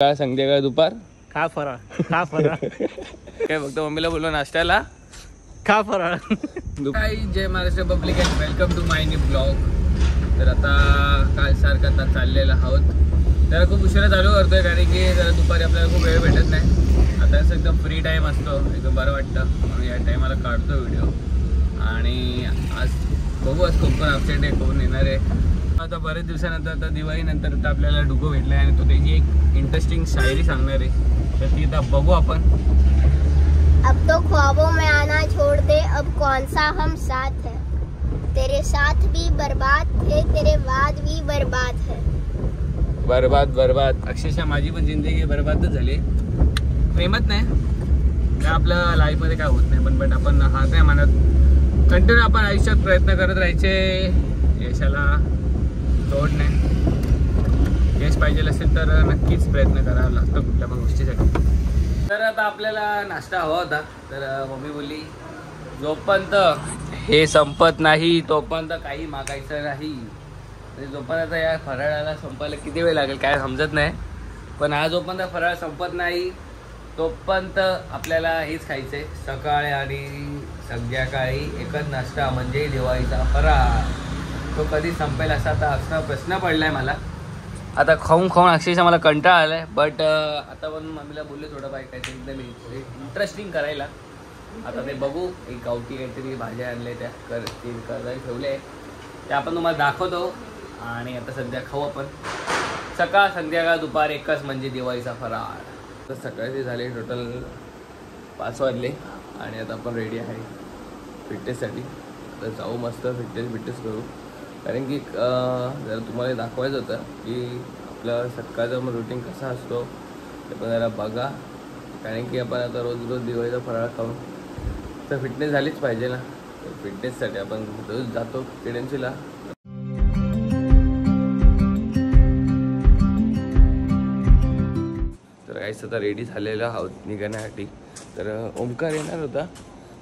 काय संध्याकाळ दुपार खा फराळ खा फराळ काय फक्त मम्मीला बोललो नाश्त्याला खा फराळ. काय जय Maharashtra public and welcome to my new blog. तर आता काय सारखं आता चाललेलं आहोत. जरा खूप उशिरा चालू करतोय कारण की जरा दुपारी आपल्याला खूप वेळ भेटत नाही. आता असं एकदम फ्री टाईम असतो, एकदम बरं वाटतं म्हणून या टाईमाला काढतो व्हिडिओ. आणि आज बघू आज कोण कोण अपसेट आहे, कोण येणार आहे. आता बरेच दिवसानंतर आता दिवाळीनंतर आता आपल्याला डुगो भेटला आहे आणि तो त्याची एक इंटरेस्टिंग शायरी सांगणार आहे. तर ती आता बघू आपण. अब तो ख्वाबों में आना छोड़ दे, अब कौन सा हम साथ है. तेरे साथ भी बर्बाद थे, तेरे बाद भी बर्बाद है. बर्बाद बर्बाद अक्षरशः माझी पण जिंदगी बर्बादच झाली. प्रेमच नाही काय आपल्या लाईफमध्ये काय होत नाही, पण आपण हा काय म्हणत कंटिन्यू आपण आयुष्यात प्रयत्न करत राहायचे. यशाला तोड नाही. यश पाहिजे असेल तर नक्कीच प्रयत्न करावा लागतो कुठल्या पण गोष्टीसाठी. तर आता आपल्याला नाश्ता हवा होता. तर मम्मी बोलली जोपर्यंत हे संपत नाही तोपर्यंत काही मागायचं नाही. म्हणजे जोपर्यंत या फराळाला संपायला किती वेळ लागेल काय समजत नाही, पण हा जोपर्यंत फराळ संपत नाही तोपर्यंत आपल्याला हेच खायचं आहे. सकाळी आणि संध्याकाळी एकच नाश्ता म्हणजे दिवाळीचा फराळ. तो कधी संपेल असा आता प्रश्न पडलाय मला. आता खाऊन खाऊन अक्षरशः मला कंटाळा आलाय. बट आता पण मम्मीला बोलले थोडं बाय काहीतरी एकदम इंटरेस्टिंग करायला. आता ते बघू. एक गावठी काहीतरी भाज्या आणल्या त्या करायला ठेवले ते आपण तुम्हाला दाखवतो. आणि आता सध्या खाऊ आपण. सकाळ संध्याकाळ दुपार एकच म्हणजे दिवाळीचा फराळ. तर सकाळचे झाले टोटल 5 वाजले आणि आता आपण रेडी आहे फिटनेससाठी. आता जाऊ मस्त फिटनेस करू. कारण की जरा तुम्हाला दाखवायचं होतं की आपलं सकाळचा मग रुटीन कसा असतो ते पण जरा बघा. कारण की आपण आता रोज दिवाळीचा फराळ खाऊन तर फिटनेस झालीच पाहिजे ना. तर फिटनेससाठी आपण रोज जातो केडेन्सीला. तर काहीच आता रेडी झालेलं आहोत निघण्यासाठी. तर ओमकार येणार होता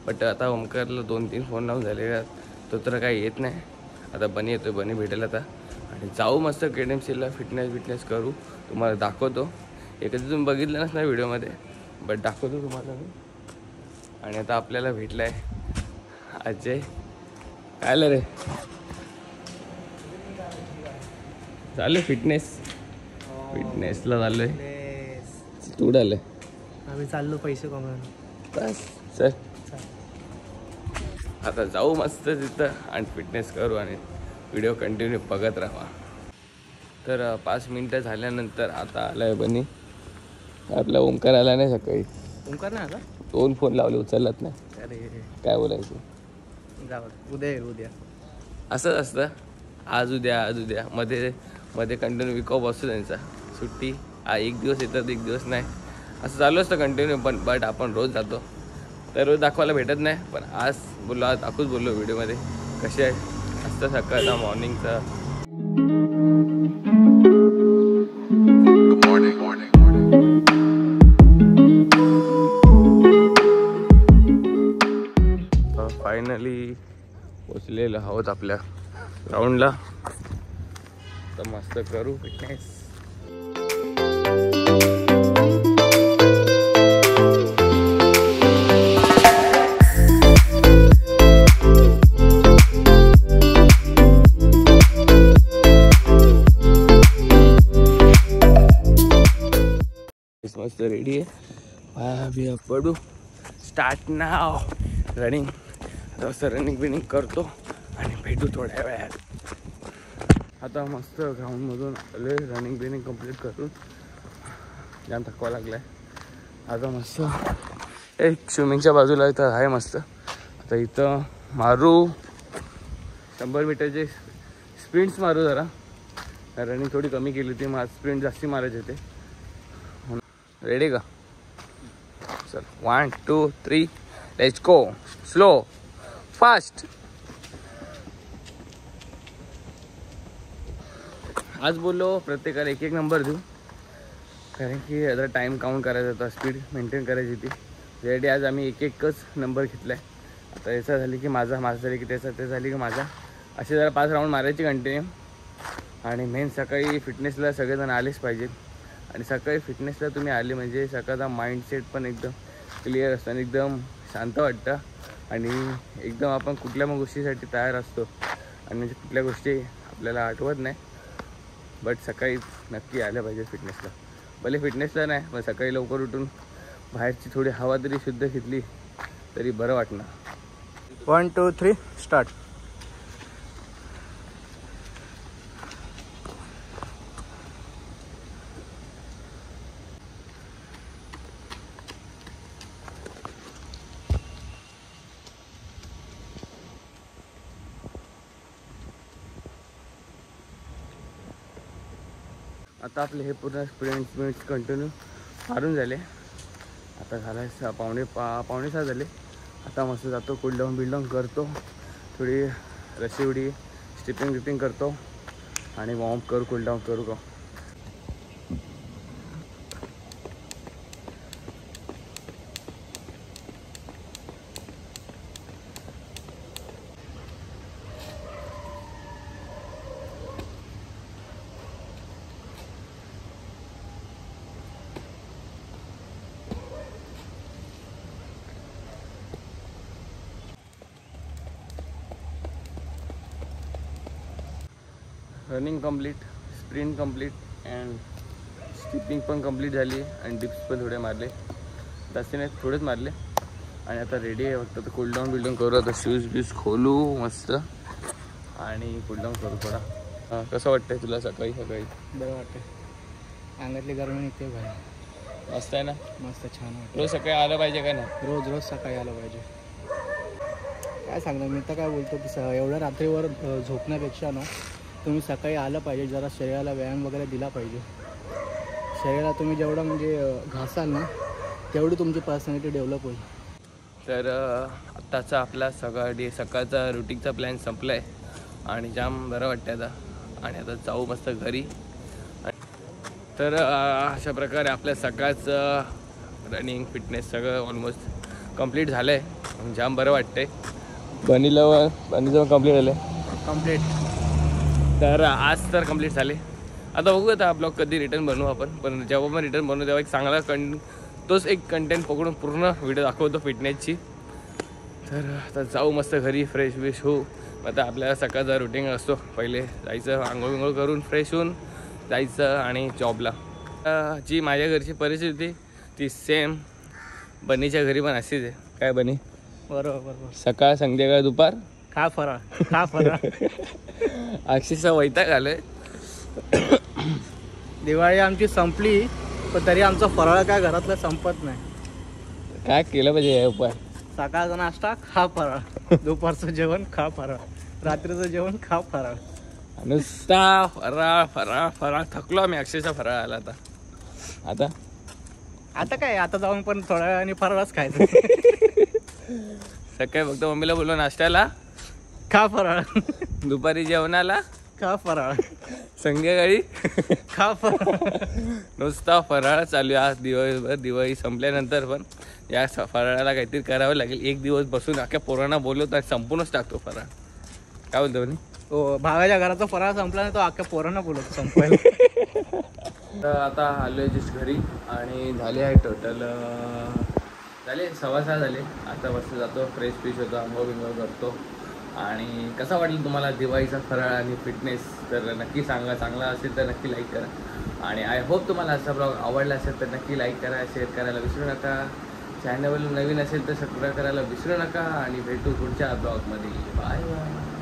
बट आता ओमकारला 2-3 फोन लावून झाले तो तर काही येत नाही. आता बनी येतो, बनी भेटेल आता आणि जाऊ मस्त केडेन्सीला फिटनेस करू. तुम्हाला दाखवतो. एकदा तुम्ही बघितलं नसणार व्हिडिओमध्ये बट दाखवतो तुम्हाला मी. आणि आता आपल्याला भेटला आहे अजय. काय आलं रे चालू फिटनेसला चालू आहे. तू आलंय आम्ही चाललो पैसे कमवायला. बस चल आता जाऊ मस्त तिथं आणि फिटनेस करू आणि व्हिडिओ कंटिन्यू बघत राहा. तर 5 मिनटं झाल्यानंतर आता आलाय बनी. आपला ओमकार आला नाही सकाळी. ओमकार नाही आला. 2 फोन लावले उचललात नाही. अरे काय बोलायचं. उद्या असंच असतं. आज उद्या मध्ये कंटिन्यू वीक ऑफ असतो त्यांचा. सुट्टी 1 दिवस येतात 1 दिवस नाही असं चालू असतं कंटिन्यू. बट आपण रोज जातो तर रोज दाखवायला भेटत नाही. पण आज दाखवूच बोललो व्हिडिओमध्ये कसे असतं सकाळचा मॉर्निंगचा. फायनली पोचलेलो आहोत आपल्या ग्राउंडला. तर मस्त करू फिटनेस. मस्त रेडी आहे. पडू स्टार्ट नाव रनिंग. आता मस्त रनिंग करतो आणि भेटू थोड्या वेळात. आता मस्त ग्राउंडमधून आले रनिंग कंप्लीट करून. जाम थकवा लागलाय. आता मस्त एक स्विमिंगच्या बाजूला इथं आहे मस्त. आता इथं मारू 100 मीटरचे स्प्रिंट्स मारू. जरा रनिंग थोडी कमी केली होती. स्प्रिंट जास्ती मारायचे होते. रेडी का चल 1 2 3 लेट्स गो. Slow fast. आज बोललो प्रत्येकाला 1-1 नंबर देऊ कारण की आता टाईम काउंट करायचा होता. स्पीड मेंटेन करायची होती. त्यासाठी आज आम्ही 1-1च नंबर घेतला आहे. आता याचा झाली की माझा झाली की त्याचा ते झाली की माझा. असे जरा 5 राऊंड मारायचे कंटिन्यू. आणि मेन सकाळी फिटनेसला सगळेजण आलेच पाहिजेत. आणि सकाळी फिटनेसला तुम्ही आले म्हणजे सकाळचा माइंडसेट पण एकदम क्लिअर असतो आणि एकदम शांत वाटतं आणि एकदम आपण कुठल्या मग गोष्टीसाठी तयार असतो आणि म्हणजे कुठल्या गोष्टी आपल्याला आठवत नाही. बट सकाळी नक्की आल्या पाहिजे फिटनेसला. भले फिटनेसला नाही पण सकाळी लवकर उठून बाहेरची थोडी हवा तरी शुद्ध घेतली तरी बरं वाटणार. 1 2 3 स्टार्ट. आता आपले हे पूर्ण स्प्रिंट्स कंटिन्यू मारून झाले. आता झालं पावणे 6 झाले. आता मस्त जातो, कूलडाऊन बिलडाऊन करतो, थोडी रशी उडी स्टिपिंग करतो आणि वॉर्मअप करू, कूलडाऊन करू का. Running complete, sprint complete and stepping पण कंप्लीट झाली आणि डिप्स पण थोडे मारले, जास्त नाही थोडेच मारले. आणि आता रेडी आहे फक्त. तर कूलडाऊन बिलडाऊन करू. आता शूज खोलू मस्त आणि कूलडाऊन करू थोडा. कसं वाटतंय तुला सकाळी बरं वाटतं. अंगातली गरमी निघते बाहेर. मस्त आहे ना. मस्त छान वाटतं. रोज सकाळी आलं पाहिजे का नाही? रोज सकाळी आलं पाहिजे. काय सांगणार मी तर काय बोलतो की एवढ्या रात्रीवर झोपण्यापेक्षा ना तुम्ही सकाळी आलं पाहिजे. जरा शरीराला व्यायाम वगैरे दिला पाहिजे. शरीराला तुम्ही जेवढं म्हणजे घासाल ना तेवढी तुमची पर्सनॅलिटी डेव्हलप होईल. तर आत्ताचा आपला सकाळचा रुटीनचा प्लॅन संपला आहे आणि जाम बरं वाटतं आता. आणि आता जाऊ मस्त घरी. तर अशा प्रकारे आपल्या सकाळचं रनिंग फिटनेस सगळं ऑलमोस्ट कंप्लीट झालं आहे. जाम बरं वाटतं आहे. बनीचं कंप्लीट झालं आहे. कम्प्लीट. तर आज तर कंप्लीट झाले. आता बघू आता ब्लॉग कधी रिटर्न बनवू आपण. पण जेव्हा पण रिटर्न बनवू तेव्हा एक चांगला तोच एक कंटेंट पकडून पूर्ण व्हिडिओ दाखवतो फिटनेसची. तर आता जाऊ मस्त घरी, फ्रेश होऊ. आता आपल्याला सकाळचा रुटीन असतो. पहिले जायचं, आंघोळ करून फ्रेश होऊन जायचं आणि जॉबला. जी माझ्या घरची परिस्थिती ती सेम बनीच्या घरी पण अशीच आहे. काय बनी? बरोबर. सकाळ, संध्याकाळ, दुपार खा फराळ. अक्षरशः वैताग आलोय. दिवाळी आमची संपली पण तरी आमचा फराळ काय घरातलं संपत नाही. काय केलं पाहिजे या उपाय? सकाळचा नाश्ता खा फराळ, दुपारचं जेवण खा फराळ, रात्रीचं जेवण खा फराळ. नुसता फराळ थकलो आम्ही अक्षरशः फराळ आला. आता काय आता जाऊन पण थोड्या वेळाने फराळच खायचं. सकाळी फक्त मम्मीला बोललो नाश्त्याला खा फराळ, दुपारी जेवणाला खा फराळ, संध्याकाळी खा फराळ. नुसता फराळ चालू आहे आज दिवसभर. दिवाळी संपल्यानंतर पण या फराळाला काहीतरी करावं लागेल. एक दिवस बसून अख्ख्या पोरांना बोलवतो संपूनच टाकतो फराळ. काय बोलतो म्हणे? हो, भावाच्या घराचा फराळ संपला नाही तो अख्ख्या पोरांना बोलवतो संपवायला. तर आता आलो आहे जस्ट घरी आणि झाले आहे टोटल झाले 6:15 झाले. आता मस्त जातो, फ्रेश होतो, आंघोळ करतो. आणि कसा वाटलं तुम्हाला दिवाळीचा फराळ आणि फिटनेस? तर नक्की सांगा. चांगला असेल तर नक्की लाईक करा. आणि आय होप तुम्हाला असा ब्लॉग आवडला असेल तर नक्की लाईक करा, शेअर करायला विसरू नका. चॅनलवर नवीन असेल तर सबस्क्राईब करायला विसरू नका. आणि भेटू पुढच्या ब्लॉगमध्ये. Bye bye.